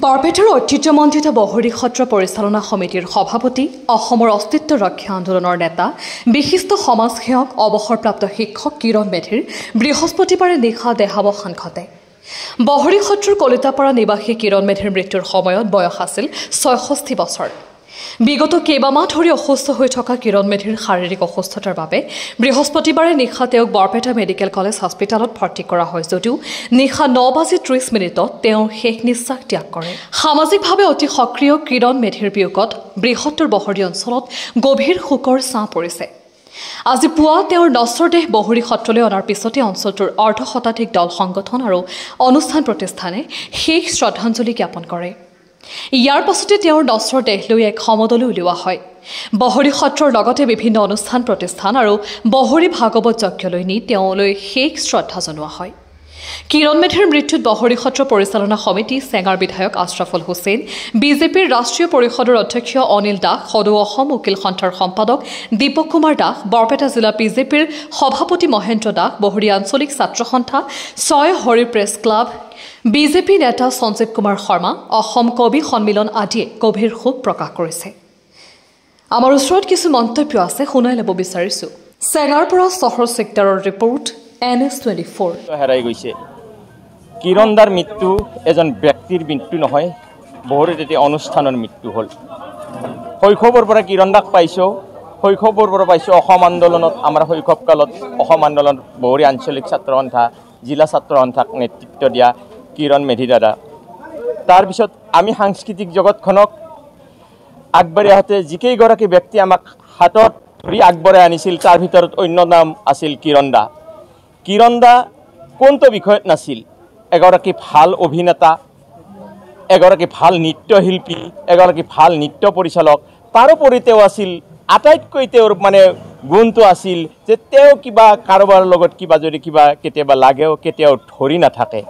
বৰপেটাৰ ঐতিহ্যমণ্ডিত বহৰী সত্ৰ পৰিচালনা সমিতিৰ সভাপতি, অসমৰ অস্তিত্ব ৰক্ষা আন্দোলনৰ নেতা, বিশিষ্ট সমাজসেৱক, অৱসৰপ্ৰাপ্ত শিক্ষক কিৰণ মেধিৰ বৃহস্পতিবাৰে নিশা দেহাৱসান ঘটে। বহৰী সত্ৰৰ কলিতাপাৰা নিবাসী কিৰণ মেধিৰ মৃত্যুৰ সময়ত বয়স আছিল ৬৬ বছৰ। বিগত কেইবামাহ ধৰি অসুস্থ হৈ থকা কিৰণ মেধিৰ শাৰীৰিক অসুস্থতাৰ বাবে বৃহস্পতিবাৰে নিশা তেওঁক বৰপেটা মেডিকেল কলেজ হস্পিটেলত ভৰ্তি কৰা হয় যদিও নিশা ৯:৩০ তেওঁ শেষ নিশ্বাস ত্যাগ কৰে। সামাজিকভাৱে অতি সক্ৰিয় কিৰণ মেধিৰ বিয়োগত বৃহত্তৰ বহৰী অঞ্চলত গভীৰ শোকৰ ছাঁ পৰিছে। আজি পুৱা তেওঁৰ নশ্বৰ দেহ বহৰী সত্ৰলৈ অনাৰ পিছতে অঞ্চলটোৰ অৰ্ধশতাধিক দল সংগঠন আৰু অনুষ্ঠান প্ৰতিষ্ঠানে শেষ শ্ৰদ্ধাঞ্জলি জ্ঞাপন কৰে। ইয়াৰ পাছতে তেওঁৰ নশ্বৰ দেহ লৈ এক সমদলো উলিওৱা হয়। বহৰী সত্ৰৰ লগতে বিভিন্ন অনুষ্ঠান প্ৰতিষ্ঠান আৰু বহৰী ভাগৱত যজ্ঞলৈ নি তেওঁলৈ শেষ শ্ৰদ্ধা জনোৱা হয়। কিৰণ মেধিৰ মৃত্যুত বহৰী সত্ৰ পৰিচালনা সমিতি, চেঙাৰ বিধায়ক আশ্ৰাফুল হুছেইন, বিজেপিৰ ৰাষ্ট্ৰীয় পৰিষদৰ অধ্যক্ষ অনিল দাস, সদৌ অসম উকিল সন্থাৰ সম্পাদক দীপক কুমাৰ দাস, বৰপেটা জিলা বিজেপিৰ সভাপতি মহেন্দ্ৰ দাস, বহৰী আঞ্চলিক ছাত্ৰ সন্থা, ছয় হৰি প্ৰেছ ক্লাব, বিজেপি নেতা সঞ্জীৱ কুমাৰ শৰ্মা, অসম কবি সন্মিলন আদিয়ে গভীৰ শোক প্ৰকাশ কৰিছে। আমাৰ ওচৰত কিছু মন্তব্য আছে, শুনাই ল'ব বিচাৰিছোঁ। চেঙাৰ পৰা চহৰ ছেক্টৰৰ ৰিপৰ্ট, NS24। হেৰাই গৈছে। কিৰণ দাৰ মৃত্যু এজন ব্যক্তিৰ মৃত্যু নহয়, বহৰীত এটি অনুষ্ঠানৰ মৃত্যু হ'ল। শৈশৱৰ পৰা কিৰণ দাক পাইছোঁ, শৈশৱৰ পৰা পাইছোঁ অসম আন্দোলনত। আমাৰ শৈশৱকালত অসম আন্দোলন বহৰী আঞ্চলিক ছাত্ৰ সন্থা, জিলা ছাত্ৰ সন্থাক নেতৃত্ব দিয়া কিৰণ মেধি দাদা। তাৰপিছত আমি সাংস্কৃতিক জগতখনক আগবাঢ়ি আহোঁতে যিকেইগৰাকী ব্যক্তি আমাক হাতত ধৰি আগবঢ়াই আনিছিল তাৰ ভিতৰত অন্য নাম আছিল কিৰণ দা। কিৰণ দা কোনটো বিষয়ত নাছিল? এগৰাকী ভাল অভিনেতা, এগৰাকী ভাল নৃত্যশিল্পী, এগৰাকী ভাল নৃত্য পৰিচালক। তাৰোপৰি তেওঁ আছিল, আটাইতকৈ তেওঁৰ গুণটো আছিল যে তেওঁ কিবা কাৰোবাৰ লগত যদি কেতিয়াবা লাগেও কেতিয়াও ধৰি নাথাকে।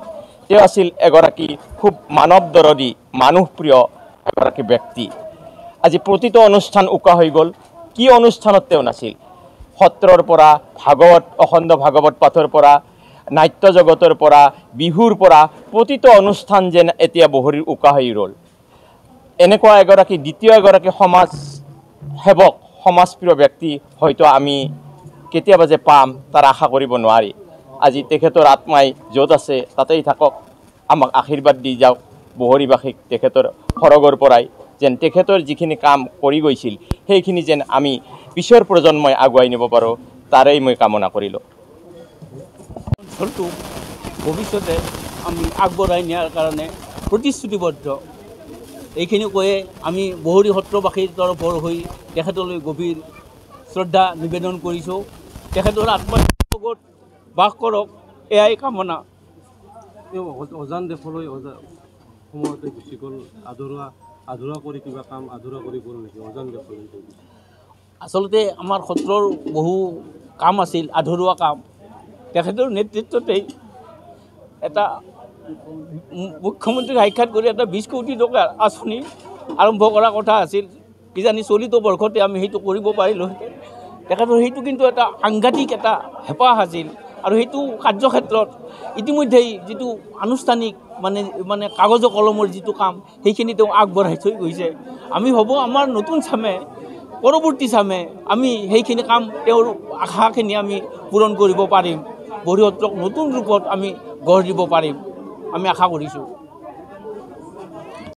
তেওঁ আছিল এগৰাকী খুব মানৱদৰদী, মানুহপ্ৰিয় এগৰাকী ব্যক্তি। আজি প্ৰতিটো অনুষ্ঠান উকা হৈ গ'ল। কি অনুষ্ঠানত তেওঁ নাছিল? সত্ৰৰ পৰা, ভাগৱত, অখণ্ড ভাগৱত পাঠৰ পৰা, নাট্য জগতৰ পৰা, বিহুৰ পৰা প্ৰতিটো অনুষ্ঠান যেন এতিয়া বহৰীৰ উকা হৈ ৰ'ল। এনেকুৱা এগৰাকী দ্বিতীয় এগৰাকী সমাজ সেৱক, সমাজপ্ৰিয় ব্যক্তি হয়তো আমি কেতিয়াবা যে পাম তাৰ আশা কৰিব নোৱাৰি। আজি তেখেতৰ আত্মাই য'ত আছে তাতেই থাকক, আমাক আশীৰ্বাদ দি যাওক বহৰীবাসীক তেখেতৰ সৰগৰ পৰাই, যেন তেখেতৰ যিখিনি কাম কৰি গৈছিল সেইখিনি যেন আমি পিছৰ প্ৰজন্মই আগুৱাই নিব পাৰোঁ, তাৰেই মই কামনা কৰিলোঁ। অঞ্চলটো ভৱিষ্যতে আমি আগবঢ়াই নিয়াৰ কাৰণে প্ৰতিশ্ৰুতিবদ্ধ। এইখিনি কৈয়ে আমি বহৰী সত্ৰবাসীৰ তৰফৰ হৈ তেখেতলৈ গভীৰ শ্ৰদ্ধা নিবেদন কৰিছোঁ। তেখেতৰ আত্মাৰ লগত বাস কৰক, এয়াই কামনা। অজান দেশলৈ সময়তে গুচি গ'ল। আধৰুৱা কৰি কিবা কাম আধৰুৱা কৰি গ'ল নেকি অজান দেশলৈ? আচলতে আমাৰ সত্ৰৰ বহু কাম আছিল, আধৰুৱা কাম। তেখেতৰ নেতৃত্বতেই এটা মুখ্যমন্ত্ৰীক সাক্ষাৎ কৰি এটা 20 কোটি টকাৰ আঁচনি আৰম্ভ কৰা কথা আছিল। কিজানি চলিত বৰ্ষতে আমি সেইটো কৰিব পাৰিলোঁহেঁতেন। তেখেতৰ সেইটো কিন্তু এটা সাংঘাতিক এটা হেঁপাহ আছিল আৰু সেইটো কাৰ্যক্ষেত্ৰত ইতিমধ্যেই যিটো আনুষ্ঠানিক কাগজ কলমৰ যিটো কাম সেইখিনি তেওঁ আগবঢ়াই থৈ গৈছে। আমি ভাবোঁ আমাৰ নতুন চামে, পৰৱৰ্তী চামে আমি সেইখিনি কাম, তেওঁৰ আশাখিনি আমি পূৰণ কৰিব পাৰিম। বহৰী সত্ৰক নতুন ৰূপত আমি গঢ় দিব পাৰিম, আমি আশা কৰিছোঁ।